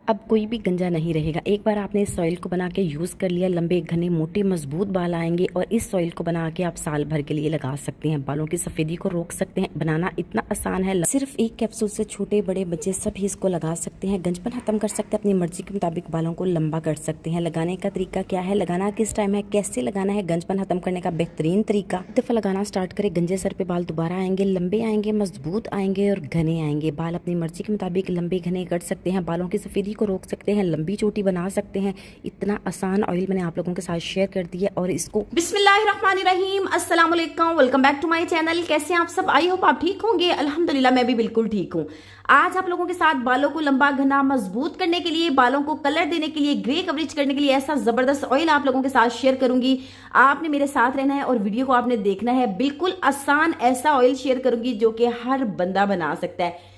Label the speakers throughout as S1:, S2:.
S1: अब कोई भी गंजा नहीं रहेगा। एक बार आपने इस ऑयल को बना के यूज़ कर लिया, लंबे घने मोटे मजबूत बाल आएंगे। और इस ऑयल को बना के आप साल भर के लिए लगा सकते हैं, बालों की सफ़ेदी को रोक सकते हैं। बनाना इतना आसान है, सिर्फ एक कैप्सूल से छोटे बड़े बच्चे सभी इसको लगा सकते हैं। गंजपन खत्म कर सकते हैं, अपनी मर्जी के मुताबिक बालों को लंबा कर सकते हैं। लगाने का तरीका क्या है, लगाना किस टाइम है, कैसे लगाना है, गंजपन खत्म करने का बेहतरीन तरीका। एक दफ़ा लगाना स्टार्ट करें, गंजे सर पे बाल दोबारा आएंगे, लंबे आएंगे, मजबूत आएंगे और घने आएंगे। बाल अपनी मर्जी के मुताबिक लंबे घने कर सकते हैं, बालों की सफ़ेदी को रोक सकते हैं, लंबी चोटी बना सकते हैं। इतना आसान ऑयल मैंने आप लोगों के साथ शेयर कर दिया। और इसको
S2: बिस्मिल्लाहिर्रहमानिर्रहीम, अस्सलाम वालेकुम, welcome back to my channel. कैसे हैं आप सब? आई होप आप ठीक होंगे। अल्हम्दुलिल्लाह मैं भी बिल्कुल ठीक हूँ। आज आप लोगों के साथ बालों को लंबा घना मजबूत करने के लिए, बालों को कलर देने के लिए, ग्रे कवरेज करने के लिए ऐसा जबरदस्त ऑयल आप लोगों के साथ शेयर करूंगी। आपने मेरे साथ रहना है और वीडियो को आपने देखना है। बिल्कुल आसान ऐसा ऑयल शेयर करूंगी जो कि हर बंदा बना सकता है,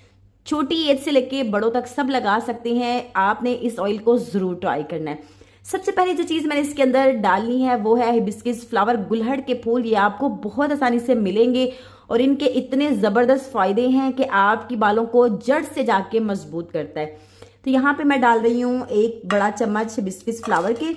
S2: छोटी एज से लेके बड़ों तक सब लगा सकते हैं। आपने इस ऑयल को जरूर ट्राई करना है। सबसे पहले जो चीज मैंने इसके अंदर डालनी है वो है हिबिस्कस फ्लावर, गुलहड़ के फूल। ये आपको बहुत आसानी से मिलेंगे और इनके इतने जबरदस्त फायदे हैं कि आपकी बालों को जड़ से जाके मजबूत करता है। तो यहाँ पे मैं डाल रही हूँ 1 बड़ा चम्मच हिबिस्कस फ्लावर के।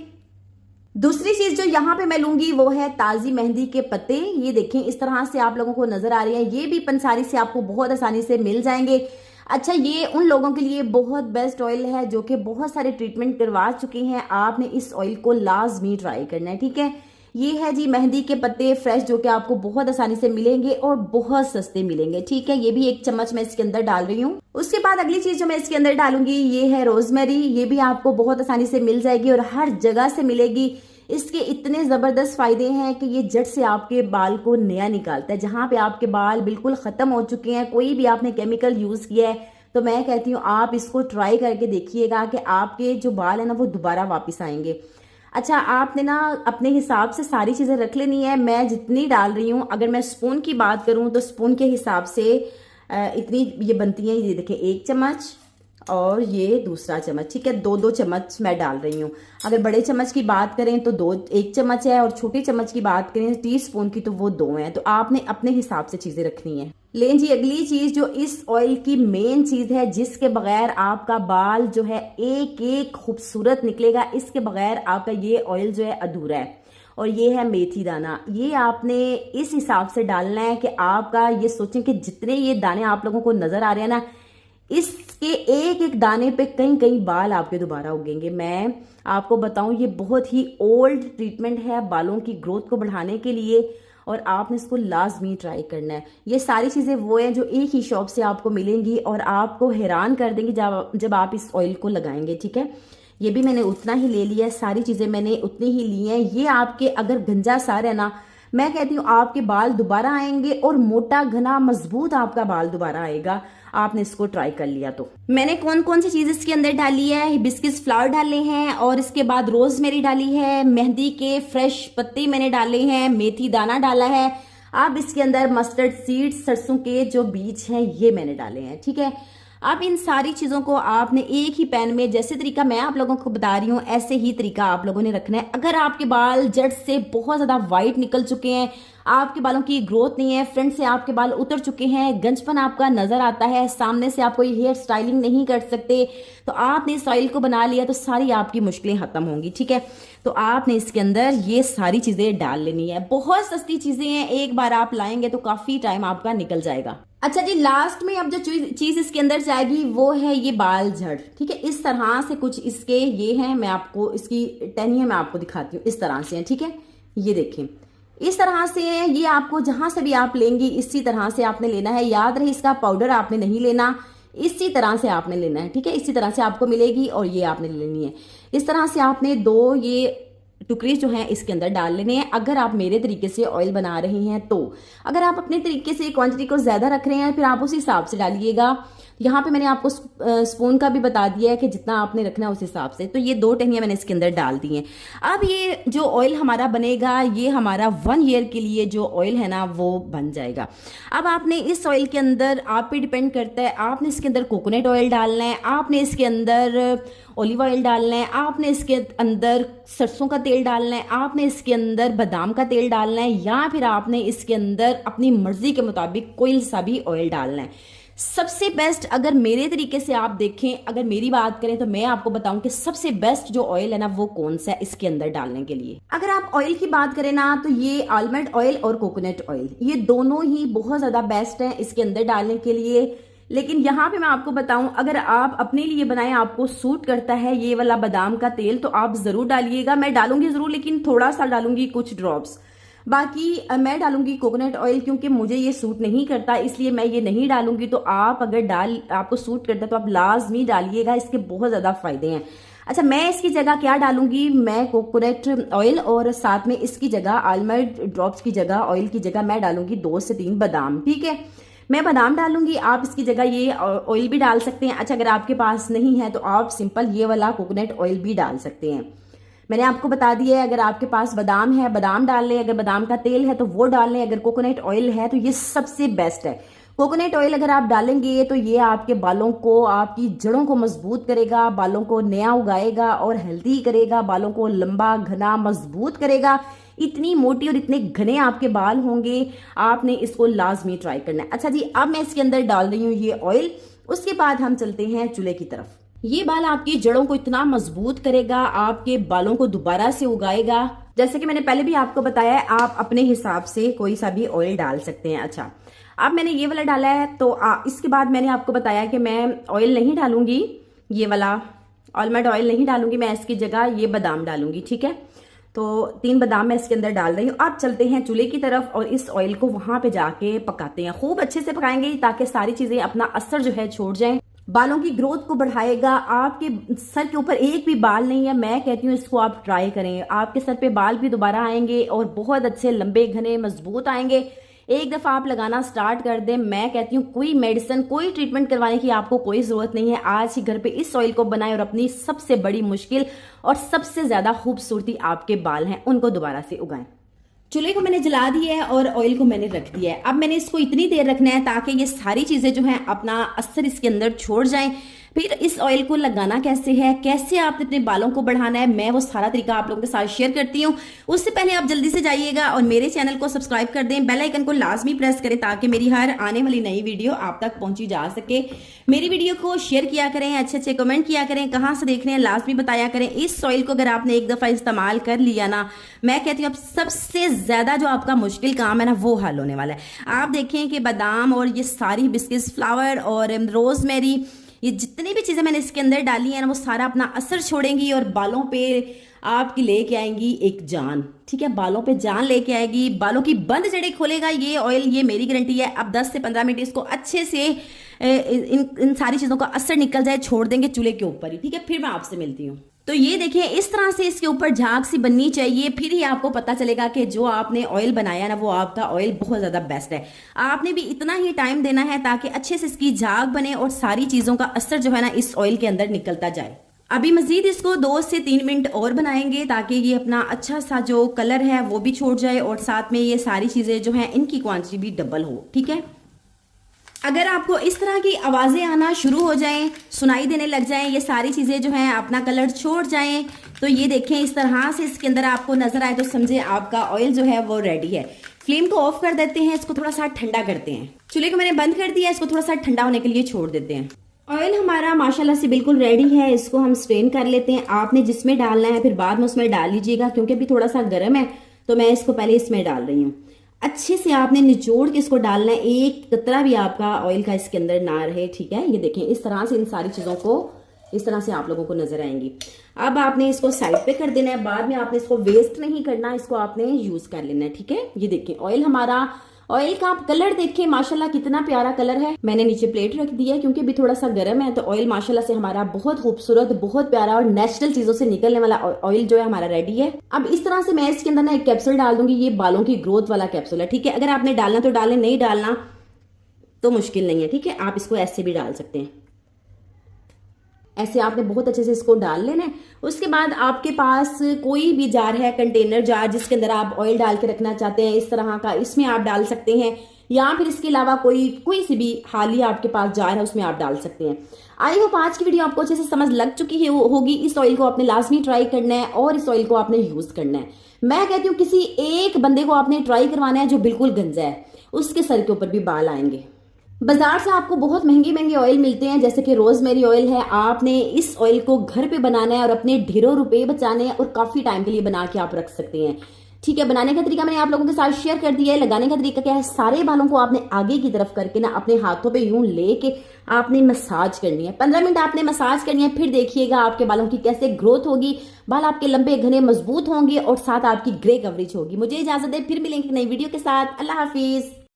S2: दूसरी चीज जो यहाँ पे मैं लूंगी वो है ताजी मेहंदी के पत्ते। ये देखें, इस तरह से आप लोगों को नजर आ रही है। ये भी पंसारी से आपको बहुत आसानी से मिल जाएंगे। अच्छा, ये उन लोगों के लिए बहुत बेस्ट ऑयल है जो कि बहुत सारे ट्रीटमेंट करवा चुके हैं। आपने इस ऑयल को लाजमी ट्राई करना है, ठीक है। ये है जी मेहंदी के पत्ते फ्रेश, जो कि आपको बहुत आसानी से मिलेंगे और बहुत सस्ते मिलेंगे, ठीक है। ये भी 1 चम्मच मैं इसके अंदर डाल रही हूँ। उसके बाद अगली चीज जो मैं इसके अंदर डालूंगी ये है रोजमेरी। ये भी आपको बहुत आसानी से मिल जाएगी और हर जगह से मिलेगी। इसके इतने जबरदस्त फायदे हैं कि ये जड़ से आपके बाल को नया निकालता है। जहां पे आपके बाल बिल्कुल खत्म हो चुके हैं, कोई भी आपने केमिकल यूज किया है, तो मैं कहती हूँ आप इसको ट्राई करके देखिएगा कि आपके जो बाल है ना वो दोबारा वापस आएंगे। अच्छा, आपने ना अपने हिसाब से सारी चीजें रख लेनी है। मैं जितनी डाल रही हूँ, अगर मैं स्पून की बात करूँ तो स्पून के हिसाब से इतनी ये बनती है। ये देखें, 1 चम्मच और ये दूसरा चम्मच, ठीक है। 2-2 चम्मच मैं डाल रही हूँ। अगर बड़े चम्मच की बात करें तो 1 चम्मच है और छोटे चम्मच की बात करें टी स्पून की तो वो 2 हैं। तो आपने अपने हिसाब से चीजें रखनी है। लेकिन जी अगली चीज जो इस ऑयल की मेन चीज है, जिसके बगैर आपका बाल जो है एक एक खूबसूरत निकलेगा, इसके बगैर आपका ये ऑयल जो है अधूरा है। और ये है मेथी दाना। ये आपने इस हिसाब से डालना है कि आपका ये सोचें कि जितने ये दाने आप लोगों को नजर आ रहे हैं ना, इसके एक एक दाने पे कई कई बाल आपके दोबारा उगेंगे। मैं आपको बताऊं, ये बहुत ही ओल्ड ट्रीटमेंट है बालों की ग्रोथ को बढ़ाने के लिए और आपने इसको लाजमी ट्राई करना है। ये सारी चीजें वो हैं जो एक ही शॉप से आपको मिलेंगी और आपको हैरान कर देंगी जब आप इस ऑयल को लगाएंगे, ठीक है। ये भी मैंने उतना ही ले लिया है, सारी चीजें मैंने उतनी ही ली हैं। ये आपके अगर गंजा सार है ना, मैं कहती हूँ आपके बाल दोबारा आएंगे और मोटा घना मजबूत आपका बाल दोबारा आएगा। आपने इसको ट्राई कर लिया तो। मैंने कौन कौन सी चीज इसके अंदर डाली है, हिबिस्कस फ्लावर डाले हैं और इसके बाद रोजमेरी डाली है, मेहंदी के फ्रेश पत्ते मैंने डाले हैं, मेथी दाना डाला है। अब इसके अंदर मस्टर्ड सीड्स, सरसों के जो बीज हैं ये मैंने डाले हैं, ठीक है। अब इन सारी चीजों को आपने एक ही पैन में, जैसे तरीका मैं आप लोगों को बता रही हूँ ऐसे ही तरीका आप लोगों ने रखना है। अगर आपके बाल जड़ से बहुत ज्यादा वाइट निकल चुके हैं, आपके बालों की ग्रोथ नहीं है, फ्रंट से आपके बाल उतर चुके हैं, गंजपन आपका नजर आता है, सामने से आप कोई हेयर स्टाइलिंग नहीं कर सकते, तो आपने इस ऑयल को बना लिया तो सारी आपकी मुश्किलें खत्म होंगी, ठीक है। तो आपने इसके अंदर ये सारी चीजें डाल लेनी है। बहुत सस्ती चीजें हैं, एक बार आप लाएंगे तो काफी टाइम आपका निकल जाएगा। अच्छा जी, लास्ट में अब जो चीज इसके अंदर जाएगी वो है ये बाल झड़, ठीक है। इस तरह से कुछ इसके ये हैं, मैं आपको इसकी टहनियां मैं आपको दिखाती हूँ। इस तरह से है, ठीक है। ये देखें, इस तरह से है। ये आपको जहां से भी आप लेंगी इसी तरह से आपने लेना है। याद रहे, इसका पाउडर आपने नहीं लेना, इसी तरह से आपने लेना है, ठीक है। इसी तरह से आपको मिलेगी और ये आपने लेनी है। इस तरह से आपने 2 ये टुकड़े जो हैं इसके अंदर डाल लेने हैं। अगर आप मेरे तरीके से ऑयल बना रहे हैं तो, अगर आप अपने तरीके से क्वांटिटी को ज्यादा रख रहे हैं फिर आप उस हिसाब से डालिएगा। यहाँ पे मैंने आपको स्पून का भी बता दिया है कि जितना आपने रखना है उस हिसाब से। तो ये 2 टहनियां मैंने इसके अंदर डाल दी हैं। अब ये जो ऑयल हमारा बनेगा ये हमारा 1 ईयर के लिए जो ऑयल है ना वो बन जाएगा। अब आपने इस ऑयल के अंदर, आप पे डिपेंड करता है, आपने इसके अंदर कोकोनट ऑयल डालना है, आपने इसके अंदर ऑलिव ऑयल डालना है, आपने इसके अंदर सरसों का तेल डालना है, आपने इसके अंदर बादाम का तेल डालना है, या फिर आपने इसके अंदर अपनी मर्जी के मुताबिक कोई सा भी ऑयल डालना है। सबसे बेस्ट अगर मेरे तरीके से आप देखें, अगर मेरी बात करें तो मैं आपको बताऊं कि सबसे बेस्ट जो ऑयल है ना वो कौन सा है इसके अंदर डालने के लिए। अगर आप ऑयल की बात करें ना तो ये आलमंड ऑयल और कोकोनट ऑयल, ये दोनों ही बहुत ज्यादा बेस्ट हैं इसके अंदर डालने के लिए। लेकिन यहाँ पे मैं आपको बताऊं, अगर आप अपने लिए बनाएं, आपको सूट करता है ये वाला बादाम का तेल, तो आप जरूर डालिएगा। मैं डालूंगी जरूर, लेकिन थोड़ा सा डालूंगी, कुछ ड्रॉप्स। बाकी मैं डालूंगी कोकोनट ऑयल, क्योंकि मुझे ये सूट नहीं करता इसलिए मैं ये नहीं डालूंगी। तो आप अगर आपको सूट करता है तो आप लाजमी डालिएगा, इसके बहुत ज्यादा फायदे हैं। अच्छा, मैं इसकी जगह क्या डालूंगी, मैं कोकोनट ऑयल और साथ में इसकी जगह आलमंड ड्रॉप्स की जगह, ऑयल की जगह मैं डालूंगी 2 से 3 बादाम। ठीक है, मैं बादाम डालूंगी, आप इसकी जगह ये ऑयल भी डाल सकते हैं। अच्छा, अगर आपके पास नहीं है तो आप सिंपल ये वाला कोकोनट ऑयल भी डाल सकते हैं। मैंने आपको बता दिया है, अगर आपके पास बादाम है बादाम डाल लें, अगर बादाम का तेल है तो वो डाल लें, अगर कोकोनट ऑयल है तो ये सबसे बेस्ट है। कोकोनट ऑयल अगर आप डालेंगे तो ये आपके बालों को, आपकी जड़ों को मजबूत करेगा, बालों को नया उगाएगा और हेल्दी करेगा, बालों को लंबा घना मजबूत करेगा। इतनी मोटी और इतने घने आपके बाल होंगे, आपने इसको लाजमी ट्राई करना है। अच्छा जी, अब मैं इसके अंदर डाल रही हूँ ये ऑयल। उसके बाद हम चलते हैं चूल्हे की तरफ। ये बाल आपकी जड़ों को इतना मजबूत करेगा, आपके बालों को दोबारा से उगाएगा। जैसे कि मैंने पहले भी आपको बताया है, आप अपने हिसाब से कोई सा भी ऑयल डाल सकते हैं। अच्छा, अब मैंने ये वाला डाला है, तो इसके बाद मैंने आपको बताया कि मैं ऑयल नहीं डालूंगी, ये वाला आलमंड ऑयल नहीं डालूंगी, मैं इसकी जगह ये बादाम डालूंगी। ठीक है, तो 3 बादाम मैं इसके अंदर डाल रही हूँ। अब चलते हैं चूल्हे की तरफ और इस ऑयल को वहां पे जाके पकाते हैं। खूब अच्छे से पकाएंगे ताकि सारी चीजें अपना असर जो है छोड़ जाएं, बालों की ग्रोथ को बढ़ाएगा। आपके सर के ऊपर एक भी बाल नहीं है, मैं कहती हूँ इसको आप ट्राई करें, आपके सर पे बाल भी दोबारा आएंगे और बहुत अच्छे लंबे घने मजबूत आएंगे। एक दफा आप लगाना स्टार्ट कर दें, मैं कहती हूँ कोई मेडिसिन, कोई ट्रीटमेंट करवाने की आपको कोई जरूरत नहीं है। आज ही घर पे इस ऑयल को बनाएं और अपनी सबसे बड़ी मुश्किल और सबसे ज्यादा खूबसूरती आपके बाल हैं उनको दोबारा से उगाएं। चूल्हे को मैंने जला दिया है और ऑयल को मैंने रख दिया है। अब मैंने इसको इतनी देर रखना है ताकि ये सारी चीजें जो हैं अपना असर इसके अंदर छोड़ जाएं। फिर इस ऑयल को लगाना कैसे है, कैसे आपने अपने बालों को बढ़ाना है, मैं वो सारा तरीका आप लोगों के साथ शेयर करती हूँ। उससे पहले आप जल्दी से जाइएगा और मेरे चैनल को सब्सक्राइब कर दें, बेल आइकन को लाजमी प्रेस करें ताकि मेरी हर आने वाली नई वीडियो आप तक पहुंची जा सके। मेरी वीडियो को शेयर किया करें, अच्छे अच्छे कमेंट किया करें, कहाँ से देख रहे हैं लाजमी बताया करें। इस ऑयल को अगर आपने एक दफा इस्तेमाल कर लिया ना, मैं कहती हूँ अब सबसे ज्यादा जो आपका मुश्किल काम है ना वो हल होने वाला है। आप देखें कि बादाम और ये सारी बिस्किट्स, फ्लावर और रोजमेरी, ये जितनी भी चीजें मैंने इसके अंदर डाली है ना वो सारा अपना असर छोड़ेंगी और बालों पे आपकी लेके आएंगी एक जान। ठीक है, बालों पे जान लेके आएगी, बालों की बंद जड़ें खोलेगा ये ऑयल, ये मेरी गारंटी है। अब 10 से 15 मिनट इसको अच्छे से इन सारी चीजों का असर निकल जाए, छोड़ देंगे चूल्हे के ऊपर ही। ठीक है, फिर मैं आपसे मिलती हूँ। तो ये देखिए, इस तरह से इसके ऊपर झाग सी बननी चाहिए, फिर ही आपको पता चलेगा कि जो आपने ऑयल बनाया ना वो आपका ऑयल बहुत ज्यादा बेस्ट है। आपने भी इतना ही टाइम देना है ताकि अच्छे से इसकी झाग बने और सारी चीजों का असर जो है ना इस ऑयल के अंदर निकलता जाए। अभी मजीद इसको 2 से 3 मिनट और बनाएंगे ताकि ये अपना अच्छा सा जो कलर है वो भी छोड़ जाए और साथ में ये सारी चीजें जो हैं इनकी क्वांटिटी भी डबल हो। ठीक है, अगर आपको इस तरह की आवाजें आना शुरू हो जाएं, सुनाई देने लग जाएं, ये सारी चीजें जो हैं अपना कलर छोड़ जाएं, तो ये देखें इस तरह से इसके अंदर आपको नजर आए तो समझे आपका ऑयल जो है वो रेडी है। फ्लेम को ऑफ कर देते हैं, इसको थोड़ा सा ठंडा करते हैं। चूल्हे को मैंने बंद कर दिया, इसको थोड़ा सा ठंडा होने के लिए छोड़ देते हैं। ऑयल हमारा माशाल्लाह से बिल्कुल रेडी है, इसको हम स्ट्रेन कर लेते हैं। आपने जिसमें डालना है फिर बाद में उसमें डाल लीजिएगा, क्योंकि अभी थोड़ा सा गर्म है तो मैं इसको पहले इसमें डाल रही हूँ। अच्छे से आपने निचोड़ के इसको डालना है, एक कतरा भी आपका ऑयल का इसके अंदर ना रहे। ठीक है, ये देखें इस तरह से इन सारी चीजों को इस तरह से आप लोगों को नजर आएंगी। अब आपने इसको साइड पे कर देना है, बाद में आपने इसको वेस्ट नहीं करना, इसको आपने यूज कर लेना है। ठीक है, ये देखें ऑयल हमारा, ऑयल का आप कलर देखिए माशाल्लाह कितना प्यारा कलर है। मैंने नीचे प्लेट रख दी है क्योंकि अभी थोड़ा सा गर्म है, तो ऑयल माशाल्लाह से हमारा बहुत खूबसूरत, बहुत प्यारा और नेचुरल चीजों से निकलने वाला ऑयल जो है हमारा रेडी है। अब इस तरह से मैं इसके अंदर ना एक कैप्सूल डाल दूंगी, ये बालों की ग्रोथ वाला कैप्सूल है। ठीक है, अगर आपने डालना तो डालें, नहीं डालना तो मुश्किल नहीं है। ठीक है, आप इसको ऐसे भी डाल सकते हैं, ऐसे आपने बहुत अच्छे से इसको डाल लेना है। उसके बाद आपके पास कोई भी जार है, कंटेनर जार, जिसके अंदर आप ऑयल डाल के रखना चाहते हैं इस तरह का, इसमें आप डाल सकते हैं, या फिर इसके अलावा कोई सी भी हाली आपके पास जार है उसमें आप डाल सकते हैं। आई होप आज की वीडियो आपको अच्छे से समझ लग चुकी है होगी। इस ऑयल को आपने लाजमी ट्राई करना है और इस ऑयल को आपने यूज करना है। मैं कहती हूँ किसी एक बंदे को आपने ट्राई करवाना है जो बिल्कुल गंजा है, उसके सर के ऊपर भी बाल आएंगे। बाजार से आपको बहुत महंगे महंगे ऑयल मिलते हैं, जैसे कि रोजमेरी ऑयल है। आपने इस ऑयल को घर पे बनाना है और अपने ढेरों रुपए बचाने हैं और काफी टाइम के लिए बना के आप रख सकते हैं। ठीक है, बनाने का तरीका मैंने आप लोगों के साथ शेयर कर दिया है। लगाने का तरीका क्या है, सारे बालों को आपने आगे की तरफ करके ना अपने हाथों पे यूं लेके आपने मसाज करनी है। 15 मिनट आपने मसाज करनी है, फिर देखिएगा आपके बालों की कैसे ग्रोथ होगी। बाल आपके लंबे घने मजबूत होंगे और साथ आपकी ग्रे कवरेज होगी। मुझे इजाजत है, फिर मिलेंगे नई वीडियो के साथ। अल्लाह हाफिज।